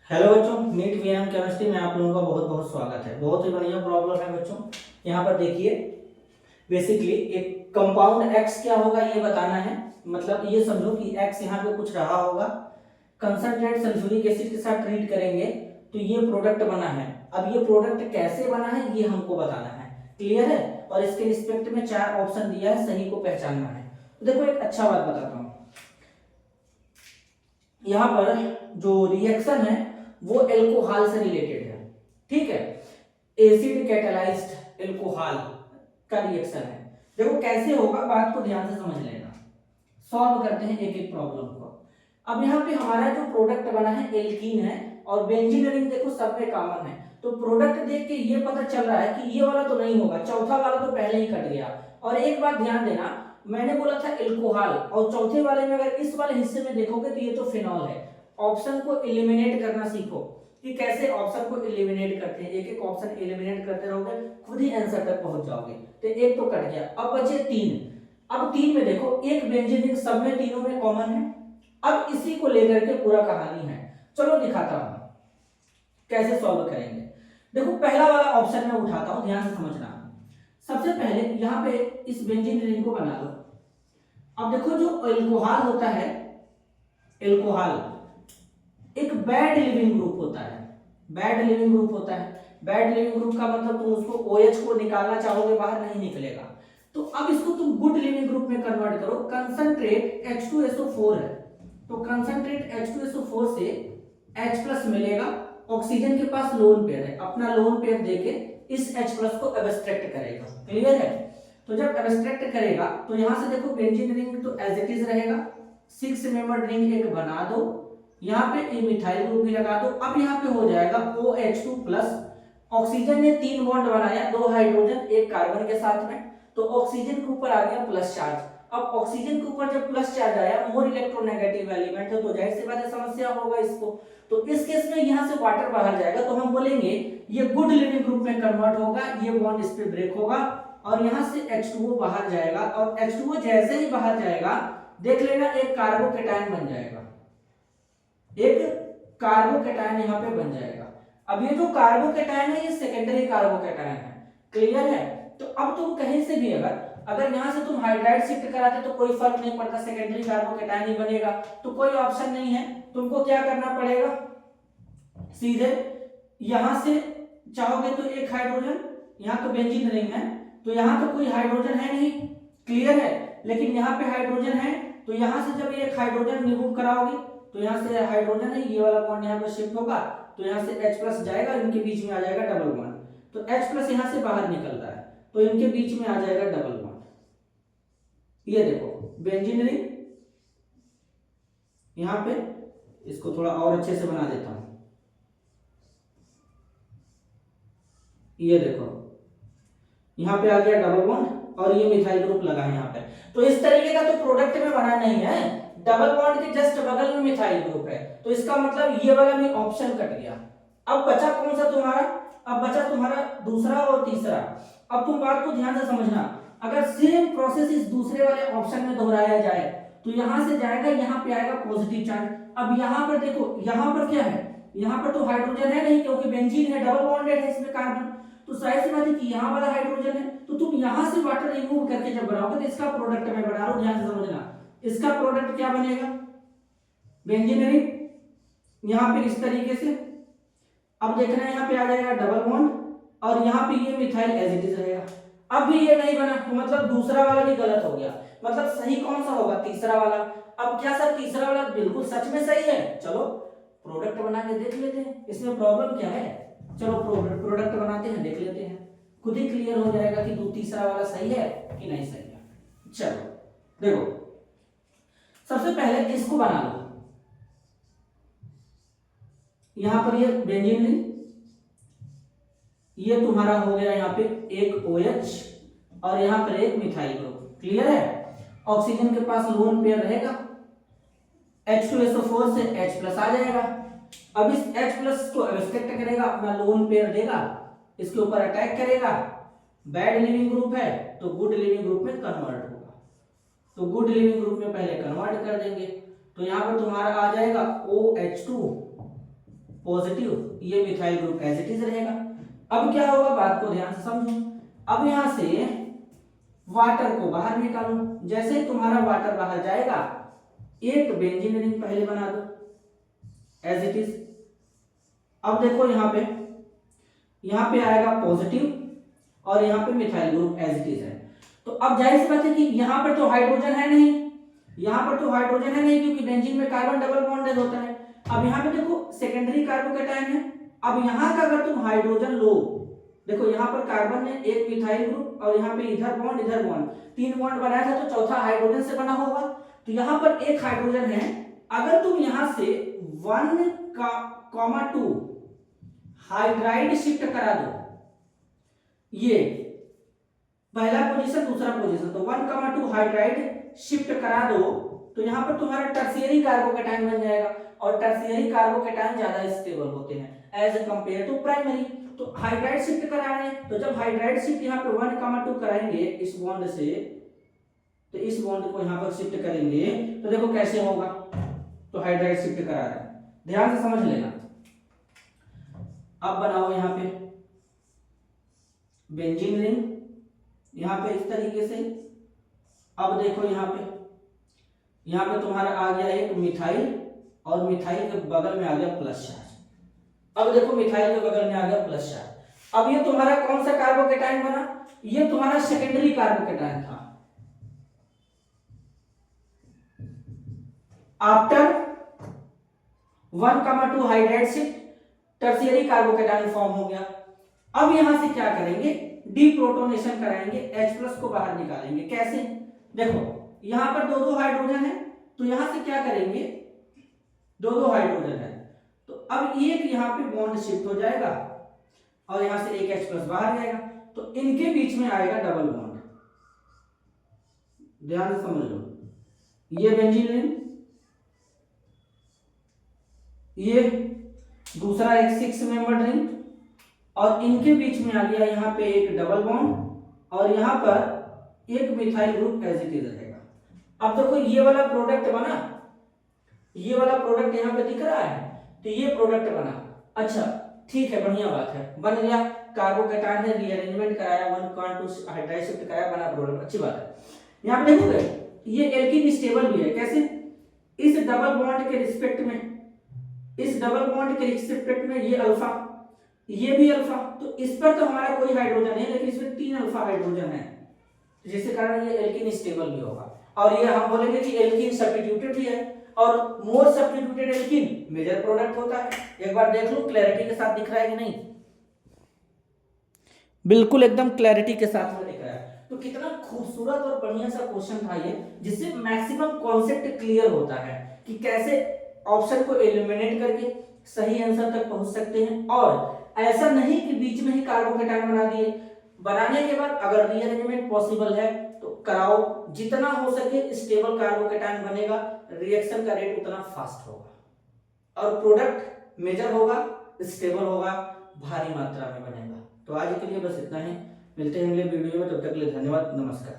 Hello बच्चों, NEET VM chemistry में आप लोगों का बहुत बहुत स्वागत है। बहुत ही बढ़िया प्रॉब्लम है बच्चों। यहाँ पर देखिए, बेसिकली एक कंपाउंड एक्स क्या होगा ये बताना है। मतलब ये समझो कि एक्स यहाँ पे कुछ रहा होगा, कंसंट्रेट सल्फ्यूरिक एसिड के साथ ट्रीट करेंगे तो ये प्रोडक्ट बना है। अब ये प्रोडक्ट कैसे बना है ये हमको बताना है। क्लियर है? और इसके रिस्पेक्ट में 4 ऑप्शन दिया है, सही को पहचानना है। तो देखो, एक अच्छा बात बताता हूँ। यहाँ पर जो रिएक्शन है वो एल्कोहल से रिलेटेड है। ठीक है, एसिड कैटालाइज्ड एल्कोहल का रिएक्शन है। देखो कैसे होगा, बात को ध्यान से समझ लेना। सॉल्व करते हैं एक एक प्रॉब्लम को। अब यहाँ पे हमारा जो प्रोडक्ट बना है एल्कीन है, और बेंजीन रिंग देखो सब में कॉमन है। तो प्रोडक्ट देख के ये पता चल रहा है कि ये वाला तो नहीं होगा, चौथा वाला तो पहले ही कट गया। और एक बात ध्यान देना, मैंने बोला था एल्कोहल, और चौथे वाले में अगर इस वाले हिस्से में देखोगे तो ये तो फिनॉल है। ऑप्शन को एलिमिनेट करना सीखो कि कैसे ऑप्शन को एलिमिनेट करते हैं। एक एक ऑप्शन एलिमिनेट करते रहोगे, खुद ही आंसर तक पहुंच जाओगे। तो एक तो कट गया, अब बचे 3। अब 3 में देखो, एक बेंजीन रिंग सब में तीनों में कॉमन है। अब इसी को लेकर के पूरा कहानी है। चलो दिखाता हूं कैसे सॉल्व करेंगे। देखो पहला वाला ऑप्शन मैं उठाता हूं, ध्यान से समझना। सबसे पहले यहां पे इस बेंजीन रिंग को बना लो। अब देखो, जो एल्कोहल होता है, एल्कोहल एक बैड लिविंग ग्रुप होता है। बैड लिविंग ग्रुप होता है। बैड लिविंग ग्रुप का मतलब तुम उसको OH को निकालना चाहोगे, बाहर नहीं निकलेगा। तो अब इसको तुम गुड लिविंग ग्रुप में कन्वर्ट करो। कंसंट्रेट H2SO4 है, तो कंसंट्रेट H2SO4 से H+ मिलेगा। ऑक्सीजन के पास लोन पेयर है, अपना लोन पेयर देके इस H+ को एब्स्ट्रैक्ट करेगा। क्लियर है? तो जब एब्स्ट्रैक्ट करेगा तो यहां से देखो, बेंजीन रिंग तो एज इट इज रहेगा। 6 मेंबर रिंग एक बना दो, यहाँ पे ये मिथाइल ग्रुप भी लगा दो। अब यहाँ पे हो जाएगा OH2+। ऑक्सीजन ने 3 बॉन्ड बनाया, 2 हाइड्रोजन 1 कार्बन के साथ में, तो ऑक्सीजन के ऊपर आ गया प्लस चार्ज। अब ऑक्सीजन के ऊपर जब प्लस चार्ज आया, मोर इलेक्ट्रोनेगेटिव एलिमेंट है, तो जाहिर सी बात है समस्या होगा इसको। तो इस केस में यहाँ से वाटर बाहर जाएगा, तो हम बोलेंगे ये गुड लिविंग ग्रुप में कन्वर्ट होगा, ये बॉन्ड इस पे ब्रेक होगा, और यहाँ से H2O बाहर जाएगा। और H2O जैसे ही बाहर जाएगा, देख लेना एक कार्बोकेटायन बन जाएगा। एक कार्बोकेटायन यहाँ पे बन जाएगा। अब ये जो कार्बोकेटायन है ये सेकेंडरी कार्बोकेटायन है। क्लियर है? तो अब तुम कहीं से भी अगर यहां से तुम हाइड्राइड शिफ्ट कराते तो कोई फर्क नहीं पड़ता, सेकेंडरी कार्बोकेटायन ही बनेगा। तो कोई ऑप्शन नहीं है, तुमको क्या करना पड़ेगा, सीधे यहां से चाहोगे तो एक हाइड्रोजन, यहां तो बेंजीन रिंग है तो यहां तो कोई हाइड्रोजन है नहीं। क्लियर है? लेकिन यहाँ पे हाइड्रोजन है, तो यहां से जब एक हाइड्रोजन रिमूव कराओगे तो यहाँ से हाइड्रोजन है, ये वाला बॉन्ड यहाँ पे शिफ्ट होगा, तो यहाँ से H+ जाएगा, इनके बीच में आ जाएगा डबल बॉन्ड। तो H+ यहाँ से बाहर निकल रहा है, तो इनके बीच में आ जाएगा डबल बॉन्ड। ये देखो बेंजीन रिंग, यहाँ पे इसको थोड़ा और अच्छे से बना देता हूं। ये देखो यहाँ पे आ गया डबल बॉन्ड, और ये मिथाइल ग्रुप लगा है यहाँ पे। तो इस तरीके का तो प्रोडक्ट में बना नहीं है, डबल बॉन्ड के जस्ट बगल में मिथाइल ग्रुप है, तो इसका मतलब ये वाला भी ऑप्शन कट गया। अब बचा कौन सा तुम्हारा? अब बचा तुम्हारा दूसरा और तीसरा। अब तुम बात को ध्यान से समझना, अगर सेम प्रोसेस इस दूसरे वाले ऑप्शन में दोहराया जाए तो यहां से जाएगा, यहां पे आएगा पॉजिटिव चार्ज। अब यहां पर देखो, यहां पर क्या है, यहां पर तो हाइड्रोजन है नहीं, क्योंकि बेंजीन है, डबल बॉन्डेड है इसमें कार्बन। तो जाहिर सी बात है कि यहाँ वाला हाइड्रोजन है, तो तुम यहां से वाटर रिमूव करके जब बनाओगे तो इसका प्रोडक्ट मैं बना रहा हूं, ध्यान से समझना। इसका प्रोडक्ट क्या बनेगा, बेंजीन रिंग यहां पे इस तरीके से। अब देखना यहाँ पे आ जाएगा डबल बॉन्ड, और यहाँ पे ये मिथाइल एज इट इज रहेगा। अब भी ये नहीं बना, तो मतलब दूसरा वाला भी गलत हो गया। मतलब सही कौन सा होगा, तीसरा वाला। अब क्या सर तीसरा वाला बिल्कुल सच में सही है? चलो प्रोडक्ट बना के देख लेते हैं, इसमें प्रॉब्लम क्या है। चलो प्रोडक्ट बनाते हैं, देख लेते हैं, खुद ही क्लियर हो जाएगा कि तीसरा वाला सही है कि नहीं सही है। चलो देखो, सबसे पहले इसको बना लो। यहां पर ये बेंजीन रिंग, ये तुम्हारा हो गया यहाँ पे एक OH, और यहां पर एक मिथाइल ग्रुप। क्लियर है? ऑक्सीजन के पास लोन पेयर रहेगा, H2SO4 से H+ आ जाएगा। अब इस H+ को एब्स्ट्रैक्ट करेगा, अपना लोन पेयर देगा, इसके ऊपर अटैक करेगा। बैड लिविंग ग्रुप है तो गुड लिविंग ग्रुप में कन्वर्ट होगा, तो गुड लिविंग ग्रुप में पहले कन्वर्ट कर देंगे। तो यहां पर तुम्हारा आ जाएगा OH2 पॉजिटिव, ये methyl group as it is रहेगा। अब क्या होगा, बात को ध्यान से समझो। अब यहां से वाटर को बाहर निकालो, जैसे तुम्हारा वाटर बाहर जाएगा एक बेंजीन रिंग पहले बना दो एज इट इज। अब देखो यहां पे आएगा पॉजिटिव और यहां पे methyl group as it is है। तो अब जाहिर सी बात है कि यहां पर तो हाइड्रोजन है नहीं, यहां पर तो हाइड्रोजन है नहीं क्योंकि बेंजीन में कार्बन डबल बॉन्डेड होता है। अब यहां पे देखो सेकेंडरी कार्बोकैटायन है। अब यहां का अगर तुम हाइड्रोजन लो, देखो यहां पर कार्बन ने एक मिथाइल ग्रुप और यहां पे इधर बॉन्ड 3 बॉन्ड बनाया था, तो चौथा हाइड्रोजन से बना होगा। तो यहां पर एक हाइड्रोजन है, अगर तुम यहां से 1,2 हाइड्राइड शिफ्ट करा दो, ये पहला पोजीशन दूसरा पोजीशन, तो 1,2 हाइड्राइड शिफ्ट करा दो, तो यहां पर तुम्हारा टर्शियरी कार्बोकैटायन बन जाएगा। और टर्शियरी कार्बोकैटायन ज्यादा स्टेबल होते हैं एज कंपेयर टू प्राइमरी। तो हाइड्राइड शिफ्ट करा रहे हैं, तो जब हाइड्राइड शिफ्ट यहां पे 1,2 कराएंगे इस बॉन्ड से, तो इस बॉन्ड को यहां पर शिफ्ट करेंगे, तो देखो कैसे होगा। तो हाइड्राइड शिफ्ट करा रहे हैं, ध्यान से समझ लेना। अब बनाओ यहां पे बेंजीन रिंग, यहां पे इस तरीके से। अब देखो यहां पे तुम्हारा आ गया एक मिथाइल और मिथाइल के बगल में आ गया प्लस चार्ज। अब देखो मिथाइल के बगल में आ गया प्लस चार्ज। अब ये तुम्हारा कौन सा कार्बोकैटायन बना, ये तुम्हारा सेकेंडरी कार्बोकैटायन था। After 1,2 hydride shift tertiary carbocation form हो गया। अब यहां से क्या करेंगे, डीप्रोटोनेशन कराएंगे, H+ को बाहर निकालेंगे। कैसे, देखो यहां पर दो हाइड्रोजन है, तो यहां से क्या करेंगे, दो हाइड्रोजन है, तो अब एक यहां पे बॉन्ड शिफ्ट हो जाएगा और यहां से एक H+ बाहर जाएगा, तो इनके बीच में आएगा डबल बॉन्ड। ध्यान से समझ लो, ये बेंजीन रिंग, ये दूसरा एक 6 मेंबर रिंग, और इनके बीच में आ गया यहां पे एक डबल बॉन्ड और यहां पर एक methyl group as it is रहेगा। अब देखो ये वाला प्रोडक्ट बना, ये वाला प्रोडक्ट यहां पे दिख रहा है, तो ये प्रोडक्ट बना। अच्छा ठीक है, बढ़िया बात है, बन गया कार्बोकैटायन है, रीअरेंजमेंट कराया, 1,2 हाइड्राइड शिफ्ट कराया, बना प्रोडक्ट, अच्छी बात है। यहां पे देखोगे ये एल्कीन स्टेबल भी है। कैसे, इस डबल बॉन्ड के रिस्पेक्ट में, इस डबल बॉन्ड के रिस्पेक्ट में ये अल्फा, ये भी अल्फा, तो इस पर तो हमारा कोई हाइड्रोजन नहीं, लेकिन इसमें 3 अल्फा हाइड्रोजन है, जिसके कारण ये एल्कीन स्टेबल भी होगा। और ये हम बोलेंगे कि एल्कीन सब्स्टिट्यूटेड भी है, और more substituted alkene major product होता है। एक बार देख लो क्लैरिटी के साथ दिख रहा है कि नहीं, बिल्कुल एकदम क्लैरिटी के साथ में दिख रहा है। तो कितना खूबसूरत और बढ़िया सा क्वेश्चन था ये, जिससे मैक्सिमम कॉन्सेप्ट क्लियर होता है कि कैसे ऑप्शन को एलिमिनेट करके सही आंसर तक पहुंच सकते हैं। और ऐसा नहीं कि बीच में ही कार्बोकैटायन बना दिए, बनाने के बाद अगर रीअरेंजमेंट पॉसिबल है तो कराओ, जितना हो सके स्टेबल कार्बोकैटायन बनेगा, रिएक्शन का रेट उतना फास्ट होगा और प्रोडक्ट मेजर होगा, स्टेबल होगा, भारी मात्रा में बनेगा। तो आज के लिए बस इतना ही, मिलते हैं अगले वीडियो में, तब तक के लिए धन्यवाद, नमस्कार।